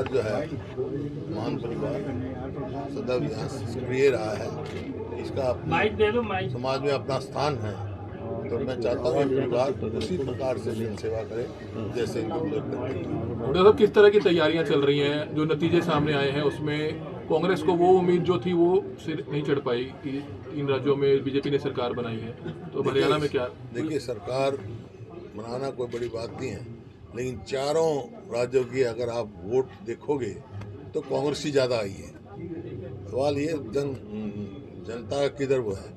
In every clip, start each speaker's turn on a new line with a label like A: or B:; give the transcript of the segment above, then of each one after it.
A: परिवार जो है, महान परिवार सदैव यहाँ सक्रिय रहा है, इसका समाज में अपना स्थान है। तो मैं चाहता हूँ परिवार उसी प्रकार से जन सेवा करे जैसे
B: डॉक्टर साहब, किस तरह की तैयारियां चल रही हैं? जो नतीजे सामने आए हैं उसमें कांग्रेस को वो उम्मीद जो थी वो सिर नहीं चढ़ पाई कि 3 राज्यों में बीजेपी ने सरकार बनाई है, तो हरियाणा में क्या?
A: देखिए, सरकार बनाना कोई बड़ी बात नहीं है, लेकिन चारों राज्यों की अगर आप वोट देखोगे तो कांग्रेस ही ज़्यादा आई है। सवाल ये जनता किधर वो है,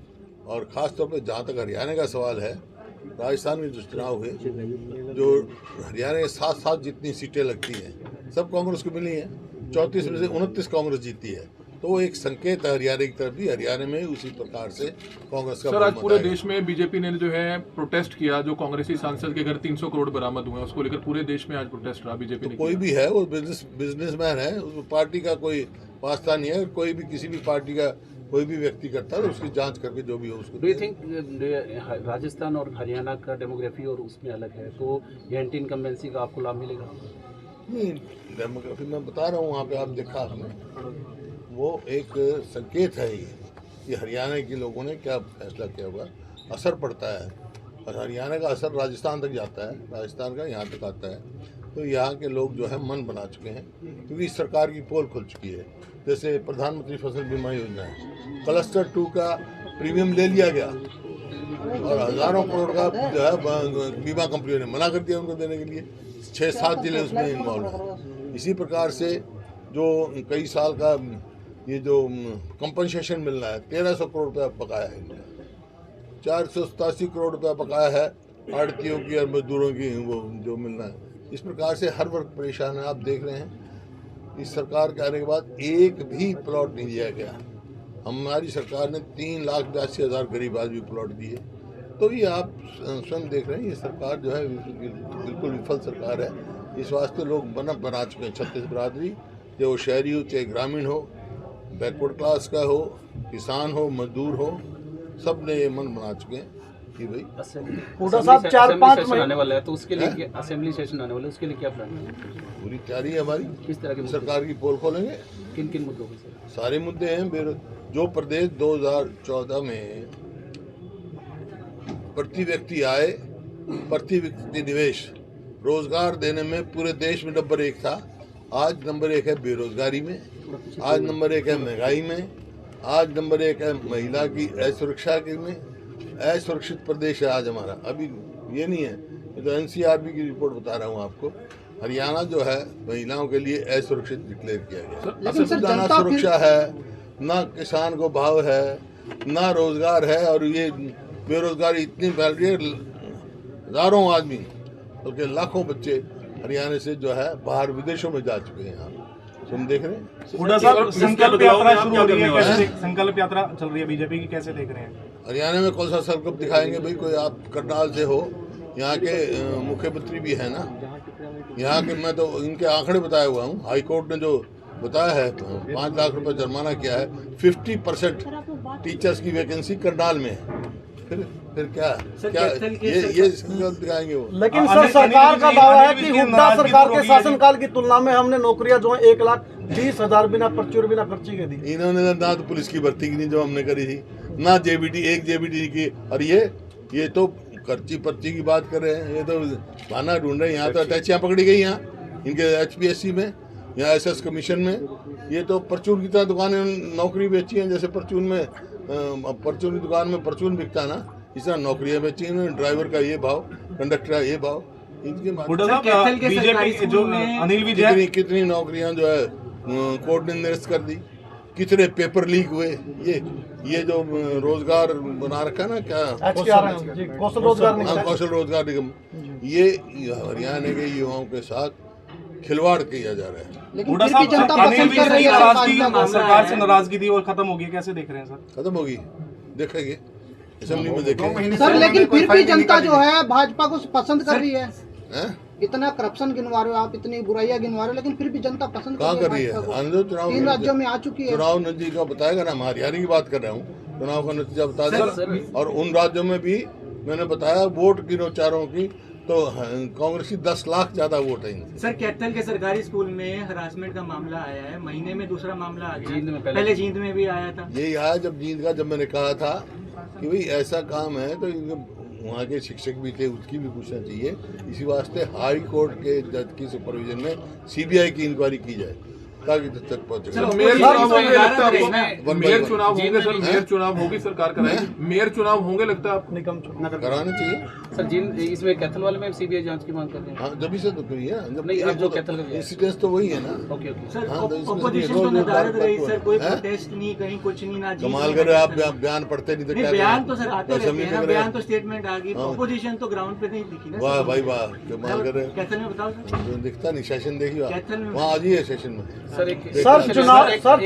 A: और ख़ास तौर पे जहाँ तक हरियाणा का सवाल है, राजस्थान में जो चुनाव हुए, जो हरियाणा के 7 जितनी सीटें लगती हैं सब कांग्रेस को मिली हैं। 34 में से 29 कांग्रेस जीती है, तो वो एक संकेत है हरियाणा की तरफ भी। हरियाणा में उसी प्रकार से कांग्रेस का
B: सर, आज पूरे देश में बीजेपी ने जो है प्रोटेस्ट किया, जो कांग्रेसी सांसद के घर 300 करोड़ बरामद हुए, उसको लेकर पूरे देश में आज प्रोटेस्ट रहा। बीजेपी ने
A: कोई भी है वो बिजनेसमैन है, उस पार्टी का कोई वास्ता नहीं है। कोई भी किसी भी पार्टी का कोई भी व्यक्ति करता है तो उसकी जांच करके जो भी हो उसको।
C: डू यू थिंक राजस्थान और हरियाणा का डेमोग्राफी और उसमें अलग है, तो ये एंटी इनकम्बेंसी का आपको लाभ मिलेगा?
A: नहीं, डेमोग्राफी मैं बता रहा हूँ, वहाँ पे आप देखा आपने, वो एक संकेत है ये हरियाणा के लोगों ने क्या फैसला किया होगा, असर पड़ता है। और हरियाणा का असर राजस्थान तक जाता है, राजस्थान का यहाँ तक आता है। तो यहाँ के लोग जो है मन बना चुके हैं, क्योंकि इस सरकार की पोल खुल चुकी है। जैसे प्रधानमंत्री फसल बीमा योजना है, क्लस्टर 2 का प्रीमियम ले लिया गया और हज़ारों करोड़ का जो है बीमा कंपनियों ने मना कर दिया उनको देने के लिए। 6-7 जिले उसमें इन्वॉल्व हैं। इसी प्रकार से जो कई साल का ये जो कंपनसेशन मिलना है, 1300 करोड़ रुपया बकाया है इनका, 487 करोड़ रुपया बकाया है आड़तियों की और मजदूरों की, वो जो मिलना है। इस प्रकार से हर वर्ग परेशान है। आप देख रहे हैं इस सरकार के आने के बाद एक भी प्लॉट नहीं दिया गया। हमारी सरकार ने 3,82,000 गरीब आदमी प्लॉट दिए। तो ये आप स्वयं देख रहे हैं, ये सरकार जो है बिल्कुल विफल सरकार है। इस वास्ते लोग बना चुके हैं। छत्तीस बिरादरी, चाहे वो शहरी हो चाहे ग्रामीण हो, बैकवर्ड क्लास का हो, किसान हो, मजदूर हो, सब ने ये मन बना चुके हैं कि भाई
C: साहब 4-5 महीने आने वाला है, तो उसके लिए असेंबली सेशन आने वाला है, उसके लिए क्या प्लान है?
A: पूरी तैयारी है हमारी।
C: किस तरह की
A: सरकार की पोल खोलेंगे।
C: किन किन मुद्दों पर सर?
A: सारे मुद्दे हैं। जो प्रदेश 2014 में प्रति व्यक्ति आय, प्रति व्यक्ति निवेश, रोजगार देने में पूरे देश में नंबर 1 था, आज नंबर 1 है बेरोजगारी में, आज नंबर 1 है महंगाई में, आज नंबर 1 है महिला की असुरक्षा के में। असुरक्षित प्रदेश है आज हमारा। अभी ये नहीं है, ये तो NCRB की रिपोर्ट बता रहा हूँ आपको। हरियाणा जो है महिलाओं के लिए असुरक्षित डिक्लेयर किया गया। ना सुरक्षा है, ना किसान को भाव है, ना रोजगार है, और ये बेरोजगारी इतनी फैल रही है, हजारों आदमी बल्कि लाखों बच्चे हरियाणा से जो है बाहर विदेशों में जा चुके हैं। तुम देख रहे हैं।
D: हुड्डा साहब, संकल्प यात्रा शुरू हो रही है, कैसे संकल्प यात्रा चल रही है बीजेपी की, कैसे देख रहे हैं?
A: हरियाणा में कौन सा संकल्प दिखाएंगे भाई? कोई आप करनाल से हो, यहाँ के मुख्यमंत्री भी है ना, यहाँ के, मैं तो इनके आंकड़े बताया हुआ हूँ। हाई कोर्ट ने जो बताया है 5 लाख रुपए जुर्माना किया है। 50% टीचर्स की वैकेंसी करनाल में है। फिर क्या ये संकल्प दिखाएंगे वो?
E: लेकिन सर, सरकार का दावा है कि हुड्डा सरकार के शासनकाल की तुलना में हमने नौकरियां जो है 1,20,000 बिना पर्ची बिना पर्ची के दी।
A: इन्होंने ना तो पुलिस की भर्ती की नहीं जो हमने करी थी, ना एक JBT की। और ये तो पर्ची की बात कर रहे हैं, ये तो बहाना ढूंढ रहे हैं। यहाँ तो अटैचियाँ पकड़ी गई, यहाँ इनके HPSC में, यहाँ SS कमीशन में। ये तो परचून की तरह दुकानें नौकरी बेची हैं, जैसे परचून की दुकान में परचून बिकता है ना, इस तरह नौकरियां बेची हैं। ड्राइवर का ये भाव, कंडक्टर का ये भाव। इनके
D: बीजेपी जो अनिल विजय,
A: कितनी नौकरियां जो है कोर्ट ने निरस्त कर दी, कितने पेपर लीक हुए। ये जो रोजगार बना रखा ना, क्या
E: कौशल
A: रोजगार निगम, ये हरियाणा के युवाओं के साथ खिलवाड़ किया जा रहा है।
D: लेकिन सरकार से नाराजगी थी और खत्म होगी, कैसे देख रहे हैं सर?
A: खत्म होगी, देखेंगे असेंबली में देखेंगे
F: सर। लेकिन फिर भी जनता जो है भाजपा को पसंद कर रही है। इतना करप्शन गिनवा रहे हो आप, इतनी बुराइयां गिनवा रहे हो, लेकिन फिर भी जनता पसंद
A: कहाँ कर रही है?
F: 3 राज्यों में आ चुकी है।
A: चुनाव नतीजा बताएगा ना। मैं हरियाणा की बात कर रहा हूँ, चुनाव का नतीजा बता देगा। और उन राज्यों में भी मैंने बताया, वोट गिनो चारों की, तो कांग्रेस की 10 लाख ज्यादा वोट है इनसे।
G: सर कैथल के सरकारी स्कूल में हरासमेंट का मामला आया है, महीने में दूसरा मामला आ
C: जींद में
G: गया,
C: पहले
G: पहले जींद में भी आया था।
A: यही आया जब जींद का, जब मैंने कहा था कि भाई ऐसा काम है तो इनके वहाँ के शिक्षक भी थे, उसकी भी पूछना चाहिए। इसी वास्ते हाई कोर्ट के जज की सुपरविजन में सीबीआई की इंक्वायरी की जाए ताकि तक तक पहुंचे।
B: सर मेयर चुनाव होंगे लगता है आपको? Mayor
A: one.
B: चुनाव होंगे सर, मेयर चुनाव होगी, सरकार कराएगी। मेयर चुनाव होंगे लगता है आपको?
E: निगम चुनाव
A: कराना चाहिए।
C: सर जींद इसमें कैथल वाले में सीबीआई जांच की मांग कर रहे हैं।
A: हाँ जब से तो करी है, जब
C: नहीं, अब जो कैथल का
A: इंसिडेंस तो वही है ना।
C: ओके ओके
G: सर
A: हाँ, तो इसमें
G: ऑपोजिशन
A: रोज
G: तो
A: रोज
G: नदारद रही
A: बात
G: सर, कोई
A: है?
G: प्रोटेस्ट नहीं, कहीं कुछ नहीं, ना जींद
A: कमाल
G: में,
A: करे
G: ना
A: आप
G: कैथल।
A: बयान पढ़ते नहीं तो
G: नहीं,
A: क्या
G: बयान
A: करें?
G: तो सर आते
A: ऐसा
G: रहते
A: नहीं
G: हैं ना,
A: करें।
G: बयान तो स्टेटमेंट आ गई,
A: हाँ।
G: ऑपोजिशन तो ग्राउंड पे नहीं दिखी ना।
A: वाह भाई वाह, कमाल करे।
G: कैथल में बताओ सर।
A: जो दिखता नहीं, सेशन देखिए
G: कैथल में-
A: वहाँ आज ही है सेशन में।
C: सर एक
E: सर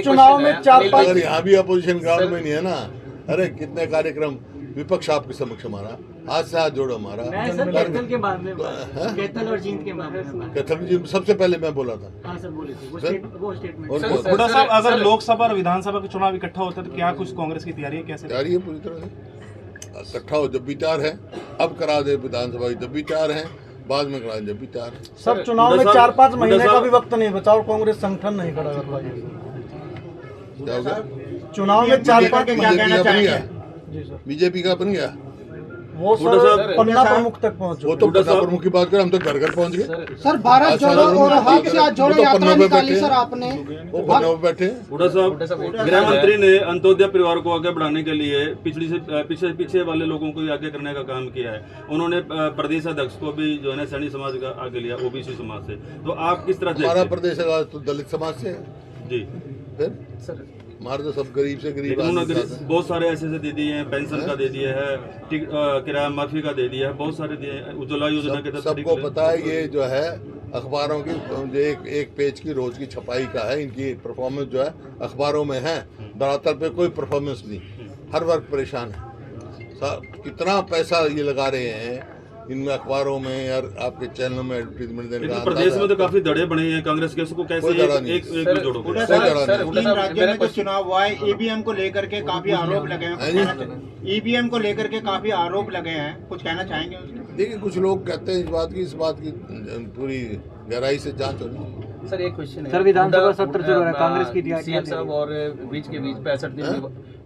E: चुनाव में 4-5
A: अगर यहाँ भी अपोजिशन ग्राउंड में नहीं है ना, अरे कितने कार्यक्रम विपक्ष आपके समक्ष हमारा हाथ से हाथ जोड़ो हमारा।
G: मैं सर कैथल के मामले में, कैथल और जींद के मामले में बात-
A: कथक जी सबसे पहले मैं बोला था।
G: हाँ सर बोले थे, वो
A: सर?
G: वो स्टेटमेंट।
A: और
C: सर,
A: बहुत-
C: सर,
D: हुड्डा साहब, अगर
C: सर-
D: लोकसभा और विधानसभा के चुनाव इकट्ठा होता है तो क्या कुछ कांग्रेस की तैयारी है, कैसे?
A: तैयारी है पूरी तरह से, इकट्ठा हो जब भी तैयार है, अब करा दे विधानसभा जब भी तैयार है, बाद में करा दे जब भी तैयार है।
E: सर चुनाव में 4-5 महीने का भी वक्त नहीं बचा और कांग्रेस संगठन नहीं खड़ा कर पाई।
A: क्या हो गया?
E: चुनाव में 4-5
A: बीजेपी का बन गया,
E: जी सर,
A: बीजेपी का बन गया।
E: वो सर पन्ना प्रमुख तक पहुंच
A: वो तो पन्ना प्रमुख की बात करें, हम तो घर घर पहुंच गए।
F: सर भारत
A: अच्छा,
F: जोड़ो और
A: सर,
F: हक से आज जोड़ो
A: वो तो
F: यात्रा
A: पन्नों पे
F: निकाली
A: बैठे
F: सर
A: हैं।
F: आपने।
A: वो पन्ना पे बैठे हैं।
H: हुड्डा साहब, गृह मंत्री ने अंत्योदय परिवार को आगे बढ़ाने के लिए पीछे वाले लोगों को भी आगे करने का काम किया है। उन्होंने प्रदेश अध्यक्ष को भी जो है ना सैनिक समाज का आगे लिया, ओबीसी समाज से। तो आप किस तरह
A: हमारा
H: देखते हैं?
A: प्रदेश है तो दलित समाज से है।
H: जी,
A: फिर
C: सर
A: हमारे तो सब गरीब से गरीब
H: लेकिन
A: आदमी
H: उन्होंने
A: साथ हैं।
H: बहुत सारे ऐसे दे दिए हैं, पेंशन का दे दिया है, किराया माफी का दे दिया है, बहुत सारे दिए हैं, उज्ज्वला योजना के तहत
A: सबको पता है ये जो है अखबारों की जो एक पेज की रोज की छपाई का है, इनकी परफॉर्मेंस जो है अखबारों में है, धरातल पे कोई परफॉर्मेंस नहीं। हर वर्ग परेशान है। कितना पैसा ये लगा रहे हैं इनमें अखबारों में और आपके चैनलों में एडवर्टीजमेंट देने
H: लेकिन
A: का
H: प्रदेश
A: अंदाजा
H: में तो
A: है।
H: काफी दड़े बने हैं कांग्रेस के, उसको कैसे
A: कोई डरा नहीं।
H: एक जोड़ोगे?
A: कोई डरा नहीं।
C: हुड्डा
I: तीन
C: साहब,
I: राज्यों
C: मेरा
I: में जो चुनाव हुआ है, ईवीएम को लेकर के काफी आरोप लगे
A: हाँ जी।
I: हैं। ईवीएम को लेकर के काफी आरोप लगे हैं, कुछ कहना चाहेंगे उसमें?
A: देखिए कुछ लोग कहते हैं इस बात की पूरी गहराई से जांच होनी।
C: सर एक क्वेश्चन है
G: सर, विधानसभा सत्र जो है कांग्रेस की क्या
C: सीएम साहब और बीच के बीच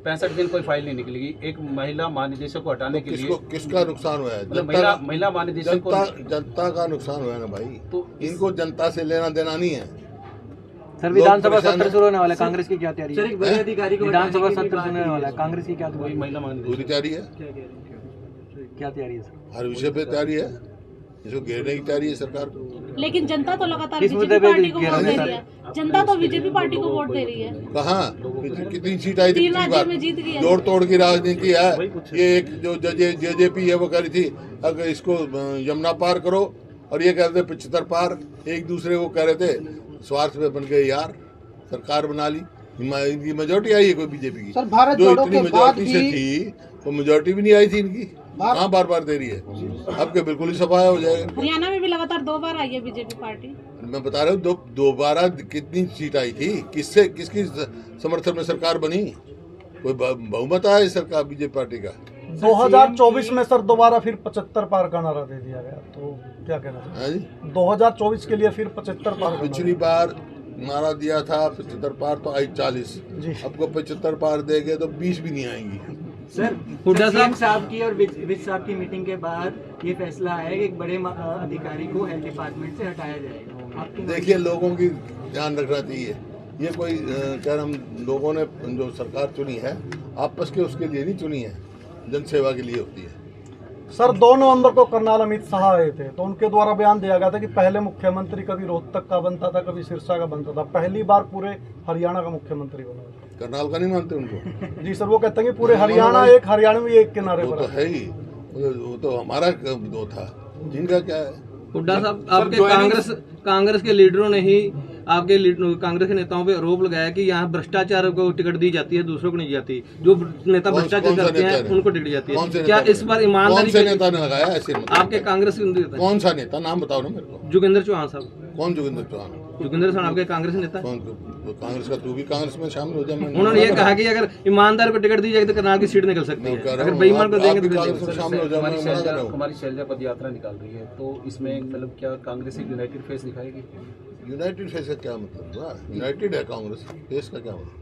C: 65 दिन कोई फाइल नहीं निकलेगी एक महिला महानिदेशक को हटाने के लिए।
A: किसका नुकसान हुआ है?
C: मतलब महिला महानिदेशक को
A: जनता का नुकसान हुआ है ना भाई।
C: तो
A: इनको जनता से लेना देना नहीं है।
G: सर
A: विधानसभा सत्र शुरू
G: होने वाला है, कांग्रेस की क्या तैयारी है? बड़े अधिकारी को विधानसभा सत्र होने वाला है, कांग्रेस की क्या
C: वही महिला महानिदेशक
A: पूरी तैयारी है,
G: क्या तैयारी है सर?
A: हर विषय पे तैयारी है, इसको घेरने की तैयारी है सरकार को।
J: लेकिन जनता तो लगातार
G: किस मुद्दे
J: बीजेपी
G: पे
J: पार्टी को
G: घेरा
J: वोट दे
G: है
J: रही है। जनता तो बीजेपी पार्टी को वोट दे रही है।
A: कहाँ कितनी सीट आई थी
J: 3
A: पिछली
J: राज्यों में जीत गई
A: बार?
J: है।
A: जोड़ तोड़ की राजनीति है ये। एक जो जेजेपी है वो कह रही थी अगर इसको यमुना पार करो, और ये कह रहे थे 75 पार। एक दूसरे को कह रहे थे, स्वार्थ में बन गए यार, सरकार बना ली। इनकी मेजोरिटी आई है कोई बीजेपी की?
F: सर, भारत
A: जो
F: जोड़ो
A: इतनी
F: के बाद
A: मेजोरिटी से
F: भी-
A: थी वो मेजोरिटी भी नहीं आई थी इनकी। कहाँ बार बार दे रही है? अब के बिल्कुल ही सफाया हो जाएगा।
J: हरियाणा में भी लगातार 2 बार आई है बीजेपी पार्टी।
A: मैं बता रहा हूँ दोबारा कितनी सीट आई थी, किसकी समर्थन में सरकार बनी? कोई बहुमत आया इस सरकार बीजेपी पार्टी का?
E: 2024 में सर दोबारा फिर 75 पार का नारा दे दिया गया, तो क्या कहना चाहिए?
A: है जी?
E: 2024 के लिए फिर 75 पार का
A: पिछली बार नारा दिया था 75 पार, तो आई 40।
E: जी।
A: आपको 75 पार देंगे तो 20 भी नहीं आएंगी।
G: सर सीएम साहब की और विज साहब की मीटिंग के बाद ये फैसला आया कि एक बड़े अधिकारी को हेल्थ डिपार्टमेंट से हटाया जाएगा। आपकी
A: देखिए लोगों की ध्यान रखना चाहिए। ये कोई क्या हम लोगों ने जो सरकार चुनी है आपस के उसके लिए नहीं चुनी है, जन सेवा के लिए होती है।
E: सर 2 नवंबर को करनाल अमित शाह आए थे, तो उनके द्वारा बयान दिया गया था कि पहले मुख्यमंत्री कभी रोहतक का बनता था, कभी सिरसा का बनता था, पहली बार पूरे हरियाणा का मुख्यमंत्री बना।
A: करनाल का नहीं मानते उनको?
E: जी सर, वो कहते हैं कि पूरे हरियाणा एक हरियाणवी एक किनारे
A: वो
E: पर
A: तो है ही, वो तो हमारा दो था, जिनका क्या है?
K: हुड्डा साहब, आपके कांग्रेस के लीडरों ने ही आपके कांग्रेस के नेताओं पे आरोप लगाया कि यहाँ भ्रष्टाचार को टिकट दी जाती है, दूसरों को नहीं जाती। जो नेता भ्रष्टाचार करते हैं उनको टिकट जाती है। क्या इस बार ईमानदारी
A: कौन से नेता ने लगाया ऐसे?
K: आपके कांग्रेस के
A: कौन सा नेता, नाम बताओ ना मेरे को।
K: जोगिंदर चौहान साहब।
A: कौन जोगिंदर चौहान?
K: जोगिंदर साहब आपके कांग्रेस नेता।
A: कौन? कांग्रेस का तू भी कांग्रेस में शामिल हो जा।
K: उन्होंने ये कहा कि अगर ईमानदार को टिकट दी जाएगी तो करनाल की सीट निकल सकती है, अगर बेईमान को देंगे तो
A: कांग्रेस में शामिल हो जा।
C: हमारी शैलजा पद यात्रा निकाल रही है, तो इसमें मतलब क्या कांग्रेस एक यूनाइटेड फेस दिखाएगी?
A: यूनाइटेड फेस का क्या मतलब हुआ? यूनाइटेड है कांग्रेस, फेस का क्या मतलब?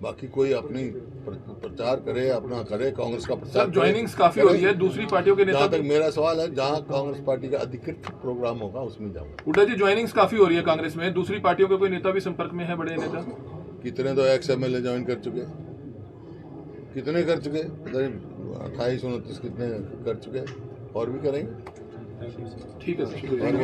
A: बाकी कोई अपनी प्रचार करे, अपना करे, कांग्रेस का प्रचार।
B: ज्वाइनिंग्स काफी हो रही है दूसरी पार्टियों के नेता।
A: जहाँ तक मेरा सवाल है, जहाँ कांग्रेस पार्टी का अधिकृत प्रोग्राम होगा उसमें जाऊंगा।
B: हुड्डा जी, ज्वाइनिंग्स काफी हो रही है कांग्रेस में, दूसरी पार्टियों के कोई नेता भी संपर्क में है, बड़े नेता?
A: कितने तो एक्स MLA ज्वाइन कर चुके, कितने कर चुके? 28, 29 कितने कर चुके, और भी करेंगे।
B: ठीक है सर, शुक्रिया।